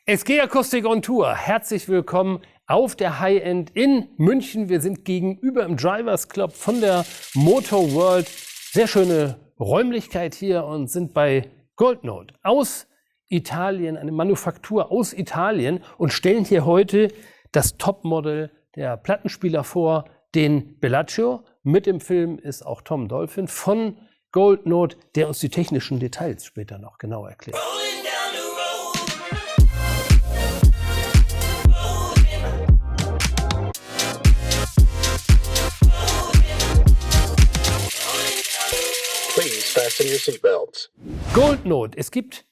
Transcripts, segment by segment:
SG Akustik on Tour. Herzlich willkommen auf der High-End in München. Wir sind gegenüber im Drivers Club von der Motor World. Sehr schöne Räumlichkeit hier und sind bei Gold Note aus Italien, eine Manufaktur aus Italien, und stellen hier heute das Topmodell der Plattenspieler vor, den Bellagio. Mit dem Film ist auch Tom Dolphin von Gold Note, der uns die technischen Details später noch genau erklärt. Please fasten your seatbelts. Gold Note. Es gibt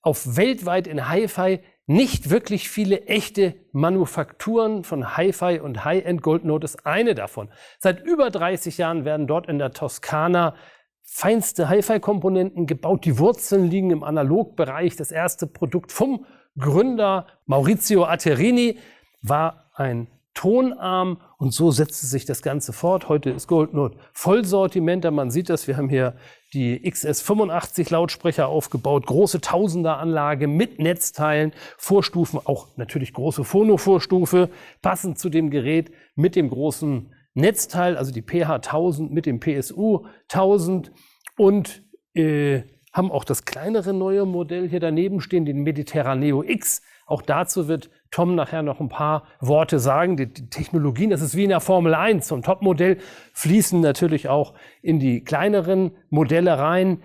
weltweit in Hi-Fi nicht wirklich viele echte Manufakturen von Hi-Fi und High-End. Gold Note ist eine davon. Seit über 30 Jahren werden dort in der Toskana feinste Hi-Fi-Komponenten gebaut. Die Wurzeln liegen im Analogbereich. Das erste Produkt vom Gründer Maurizio Atterini war ein Tonarm, und so setzte sich das Ganze fort. Heute ist Gold Note Vollsortimenter. Man sieht das, wir haben hier die XS85 Lautsprecher aufgebaut, große Tausender-Anlage mit Netzteilen, Vorstufen, auch natürlich große Phono-Vorstufe, passend zu dem Gerät mit dem großen Netzteil, also die PH1000 mit dem PSU 1000, und haben auch das kleinere neue Modell hier daneben stehen, den Mediterraneo X. Auch dazu wird Tom nachher noch ein paar Worte sagen. Die Technologien, das ist wie in der Formel 1. Zum Topmodell fließen natürlich auch in die kleineren Modelle rein.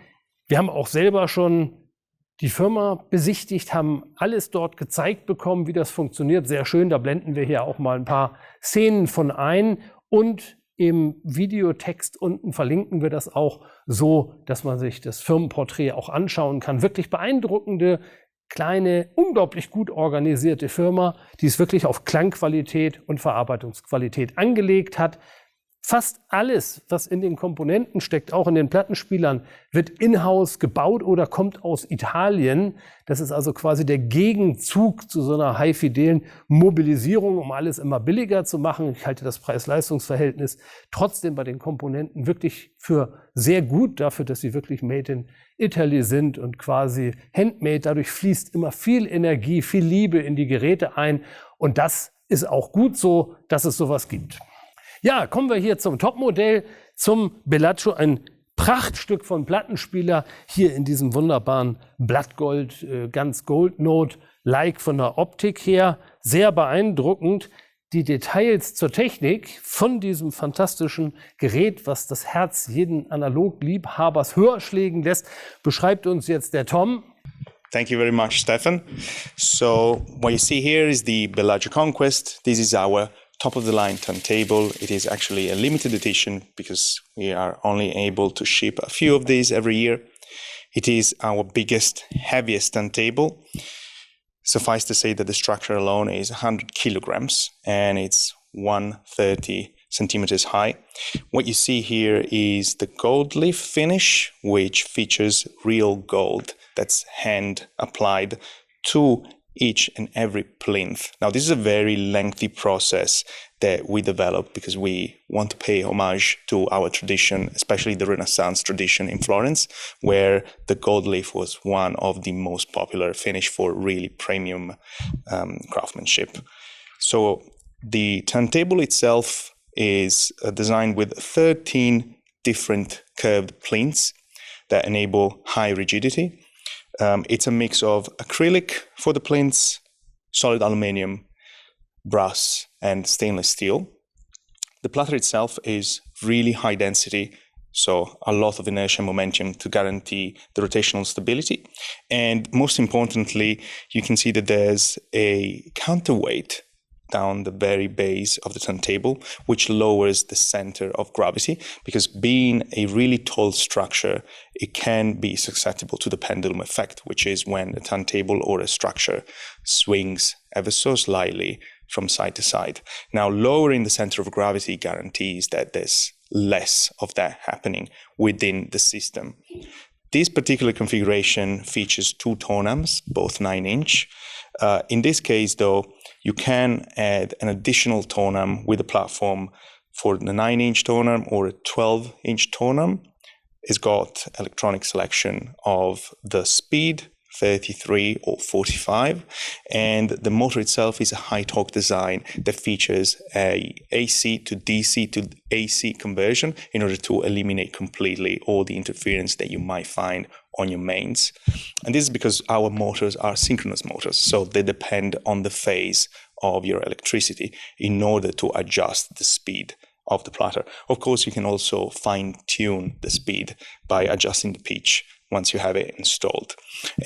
Wir haben auch selber schon die Firma besichtigt, haben alles dort gezeigt bekommen, wie das funktioniert. Sehr schön, da blenden wir hier auch mal ein paar Szenen von ein. Und im Videotext unten verlinken wir das auch so, dass man sich das Firmenporträt auch anschauen kann. Wirklich beeindruckende, kleine, unglaublich gut organisierte Firma, die es wirklich auf Klangqualität und Verarbeitungsqualität angelegt hat. Fast alles, was in den Komponenten steckt, auch in den Plattenspielern, wird in-house gebaut oder kommt aus Italien. Das ist also quasi der Gegenzug zu so einer high-fidelen Mobilisierung, um alles immer billiger zu machen. Ich halte das Preis-Leistungs-Verhältnis trotzdem bei den Komponenten wirklich für sehr gut, dafür, dass sie wirklich made in Italy sind und quasi handmade. Dadurch fließt immer viel Energie, viel Liebe in die Geräte ein, und das ist auch gut so, dass es sowas gibt. Ja, kommen wir hier zum Topmodell, zum Bellagio, ein Prachtstück von Plattenspieler, hier in diesem wunderbaren Blattgold, ganz Gold Note-like von der Optik her, sehr beeindruckend. Die Details zur Technik von diesem fantastischen Gerät, was das Herz jeden Analog-Liebhabers höher schlägen lässt, beschreibt uns jetzt der Tom. Thank you very much, Stefan. So what you see here is the Bellagio Conquest. This is our top-of-the-line turntable. It is actually a limited edition because we are only able to ship a few of these every year. It is our biggest, heaviest turntable. Suffice to say that the structure alone is 100 kilograms and it's 130 centimeters high. What you see here is the gold leaf finish, which features real gold that's hand applied to each and every plinth. Now, this is a very lengthy process that we developed because we want to pay homage to our tradition, especially the Renaissance tradition in Florence, where the gold leaf was one of the most popular finish for really premium craftsmanship. So the turntable itself is designed with 13 different curved plinths that enable high rigidity. It's a mix of acrylic for the plinths, solid aluminium, brass, and stainless steel. The platter itself is really high density, so a lot of inertia momentum to guarantee the rotational stability. And most importantly, you can see that there's a counterweight down the very base of the turntable, which lowers the center of gravity, because being a really tall structure, it can be susceptible to the pendulum effect, which is when a turntable or a structure swings ever so slightly from side to side. Now, lowering the center of gravity guarantees that there's less of that happening within the system. This particular configuration features two tonarms, both 9-inch. In this case, though, you can add an additional tonarm with a platform for the 9-inch tonarm or a 12-inch tonarm. It's got electronic selection of the speed 33 or 45, and the motor itself is a high torque design that features a AC to DC to AC conversion in order to eliminate completely all the interference that you might find on your mains. And this is because our motors are synchronous motors, so they depend on the phase of your electricity in order to adjust the speed of the platter. Of course, you can also fine-tune the speed by adjusting the pitch once you have it installed.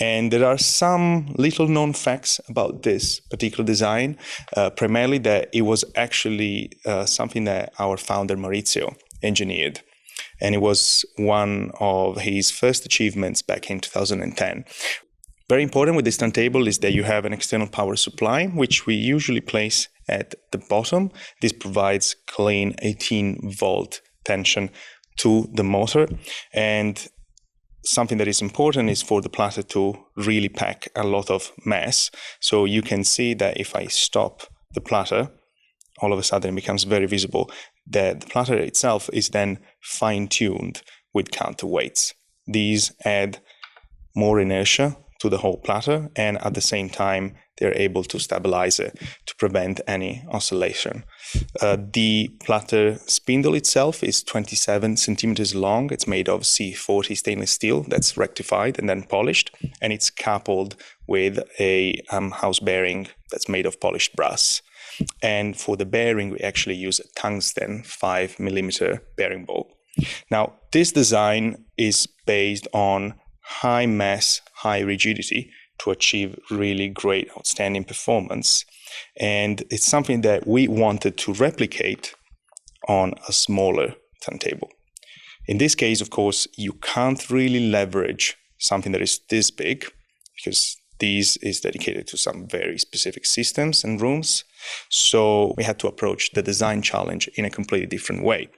And there are some little known facts about this particular design, primarily that it was actually something that our founder Maurizio engineered. And it was one of his first achievements back in 2010. Very important with this turntable is that you have an external power supply, which we usually place at the bottom. This provides clean 18-volt tension to the motor. And something that is important is for the platter to really pack a lot of mass. So you can see that if I stop the platter, all of a sudden it becomes very visible that the platter itself is then fine-tuned with counterweights. These add more inertia to the whole platter, and at the same time they're able to stabilize it to prevent any oscillation. The platter spindle itself is 27 centimeters long. It's made of C40 stainless steel that's rectified and then polished, and it's coupled with a house bearing that's made of polished brass. And for the bearing, we actually use a tungsten 5mm bearing ball. Now, this design is based on high mass, high rigidity to achieve really great, outstanding performance. And it's something that we wanted to replicate on a smaller turntable. In this case, of course, you can't really leverage something that is this big because this is dedicated to some very specific systems and rooms. So we had to approach the design challenge in a completely different way.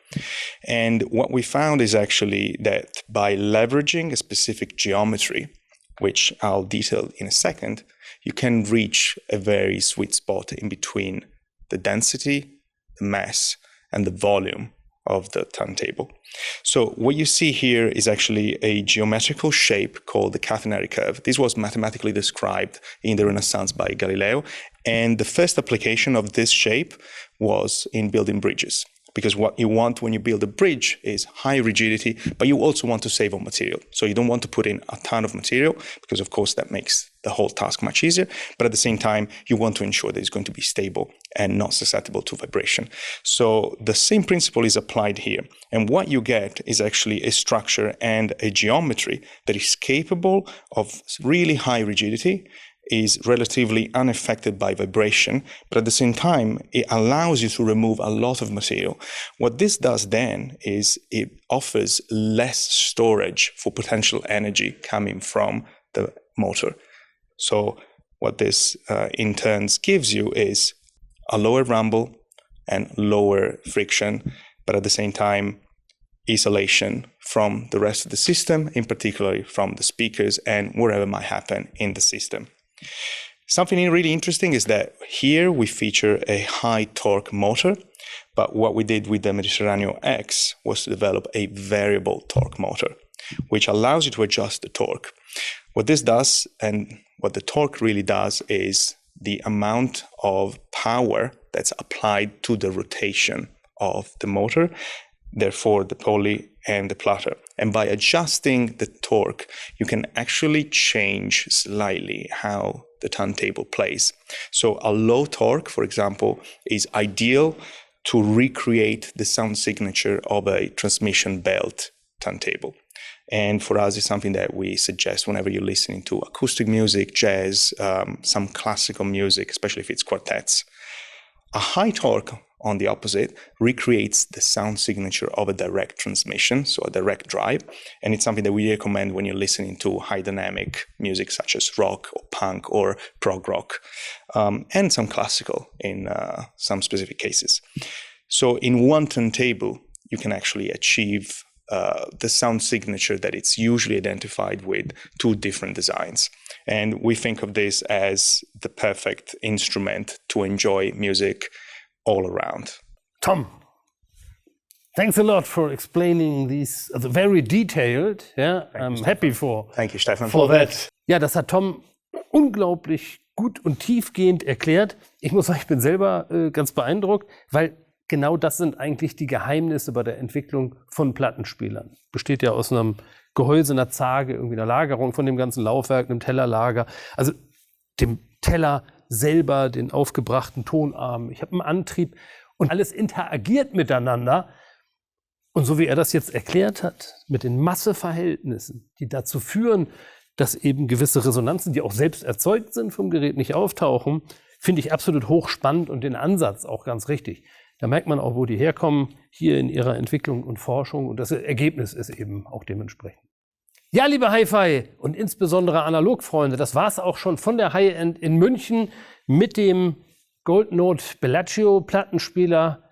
And what we found is actually that by leveraging a specific geometry, which I'll detail in a second, you can reach a very sweet spot in between the density, the mass, and the volume of the turntable. So what you see here is actually a geometrical shape called the catenary curve. This was mathematically described in the Renaissance by Galileo, and the first application of this shape was in building bridges. Because what you want when you build a bridge is high rigidity, but you also want to save on material. So you don't want to put in a ton of material because, of course, that makes the whole task much easier. But at the same time, you want to ensure that it's going to be stable and not susceptible to vibration. So the same principle is applied here. And what you get is actually a structure and a geometry that is capable of really high rigidity, is relatively unaffected by vibration, but at the same time, it allows you to remove a lot of material. What this does then is it offers less storage for potential energy coming from the motor. So what this in turn gives you is a lower rumble and lower friction, but at the same time, isolation from the rest of the system, in particular from the speakers and whatever might happen in the system. Something really interesting is that here we feature a high torque motor, but what we did with the Mediterraneo X was to develop a variable torque motor, which allows you to adjust the torque. What this does, and what the torque really does, is the amount of power that's applied to the rotation of the motor, therefore the pulley and the platter. And by adjusting the torque, you can actually change slightly how the turntable plays. So a low torque, for example, is ideal to recreate the sound signature of a transmission belt turntable. And for us, it's something that we suggest whenever you're listening to acoustic music, jazz, some classical music, especially if it's quartets. A high torque, on the opposite, recreates the sound signature of a direct transmission, so a direct drive. And it's something that we recommend when you're listening to high dynamic music such as rock or punk or prog rock, and some classical in some specific cases. So in one turntable, you can actually achieve the sound signature that it's usually identified with two different designs. And we think of this as the perfect instrument to enjoy music all around. Tom, Thanks a lot for explaining these, also very detailed. Yeah, I'm happy for. Thank you, Stefan, for that. Ja, das hat Tom unglaublich gut und tiefgehend erklärt. Ich muss sagen, ich bin selber ganz beeindruckt, weil genau das sind eigentlich die Geheimnisse bei der Entwicklung von Plattenspielern. Besteht ja aus einem Gehäuse, einer Zarge, irgendwie einer Lagerung von dem ganzen Laufwerk, einem Tellerlager, also dem Teller selber, den aufgebrachten Tonarmen. Ich habe einen Antrieb und alles interagiert miteinander. Und so wie er das jetzt erklärt hat, mit den Masseverhältnissen, die dazu führen, dass eben gewisse Resonanzen, die auch selbst erzeugt sind vom Gerät, nicht auftauchen, finde ich absolut hochspannend und den Ansatz auch ganz richtig. Da merkt man auch, wo die herkommen, hier in ihrer Entwicklung und Forschung. Und das Ergebnis ist eben auch dementsprechend. Ja, liebe Hi-Fi und insbesondere Analogfreunde, das war es auch schon von der High-End in München mit dem Gold Note Bellagio Plattenspieler.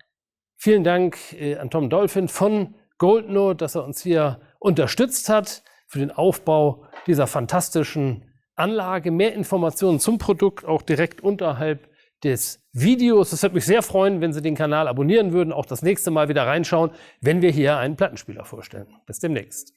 Vielen Dank an Tom Dolphin von Gold Note, dass er uns hier unterstützt hat für den Aufbau dieser fantastischen Anlage. Mehr Informationen zum Produkt auch direkt unterhalb des Videos. Es würde mich sehr freuen, wenn Sie den Kanal abonnieren würden, auch das nächste Mal wieder reinschauen, wenn wir hier einen Plattenspieler vorstellen. Bis demnächst.